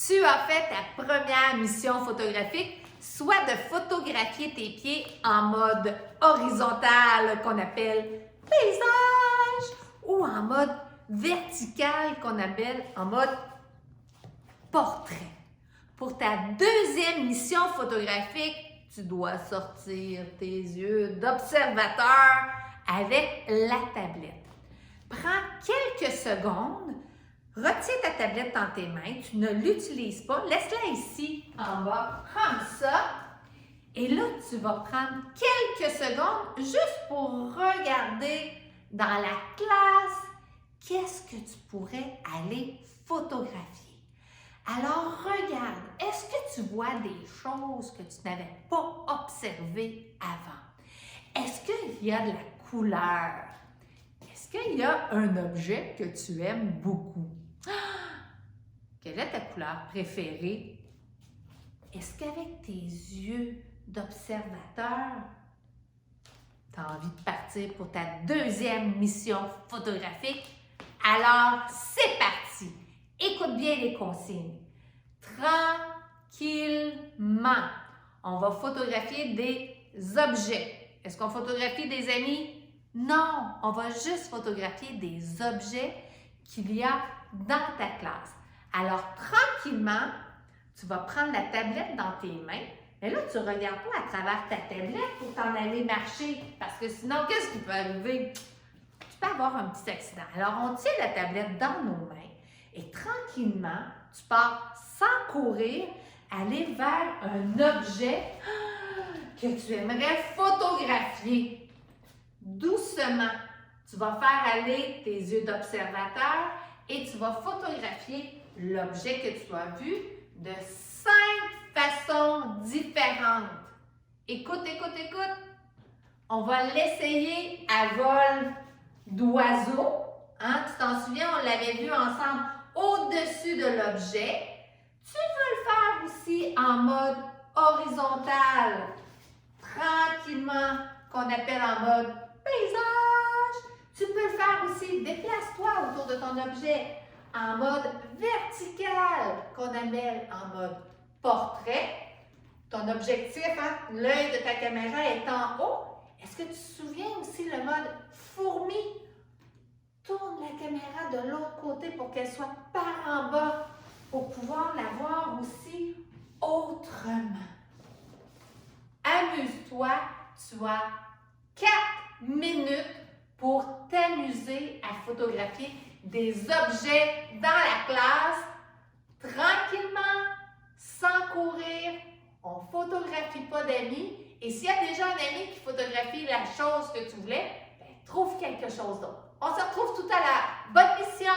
Tu as fait ta première mission photographique, soit de photographier tes pieds en mode horizontal qu'on appelle paysage ou en mode vertical qu'on appelle en mode portrait. Pour ta deuxième mission photographique, tu dois sortir tes yeux d'observateur avec la tablette. Prends quelques secondes, retiens ta tablette dans tes mains, tu ne l'utilises pas, laisse-la ici en bas comme ça. Et là, tu vas prendre quelques secondes juste pour regarder dans la classe qu'est-ce que tu pourrais aller photographier. Alors, regarde, est-ce que tu vois des choses que tu n'avais pas observées avant? Est-ce qu'il y a de la couleur? Est-ce qu'il y a un objet que tu aimes beaucoup? Quelle est ta couleur préférée? Est-ce qu'avec tes yeux d'observateur, tu as envie de partir pour ta deuxième mission photographique? Alors, c'est parti! Écoute bien les consignes. Tranquillement, on va photographier des objets. Est-ce qu'on photographie des amis? Non, on va juste photographier des objets qu'il y a dans ta classe. Alors, tranquillement, tu vas prendre la tablette dans tes mains, mais là, tu ne regardes pas à travers ta tablette pour t'en aller marcher, parce que sinon, qu'est-ce qui peut arriver? Tu peux avoir un petit accident. Alors, on tient la tablette dans nos mains et tranquillement, tu pars sans courir, aller vers un objet que tu aimerais photographier. Doucement, tu vas faire aller tes yeux d'observateur et tu vas photographier l'objet que tu as vu de 5 façons différentes. Écoute, écoute, écoute. On va l'essayer à vol d'oiseau. Hein? Tu t'en souviens, on l'avait vu ensemble au-dessus de l'objet. Tu veux le faire aussi en mode horizontal, tranquillement, qu'on appelle en mode paysage. Tu peux le faire aussi, déplace-toi autour de ton objet en mode vertical, qu'on appelle en mode portrait. Ton objectif, hein, l'œil de ta caméra est en haut. Est-ce que tu te souviens aussi le mode fourmi? Tourne la caméra de l'autre côté pour qu'elle soit par en bas, pour pouvoir la voir aussi autrement. Amuse-toi, tu as 4 minutes pour t'amuser à photographier des objets dans la classe, tranquillement, sans courir. On ne photographie pas d'amis. Et s'il y a déjà un ami qui photographie la chose que tu voulais, ben, trouve quelque chose d'autre. On se retrouve tout à l'heure. Bonne mission!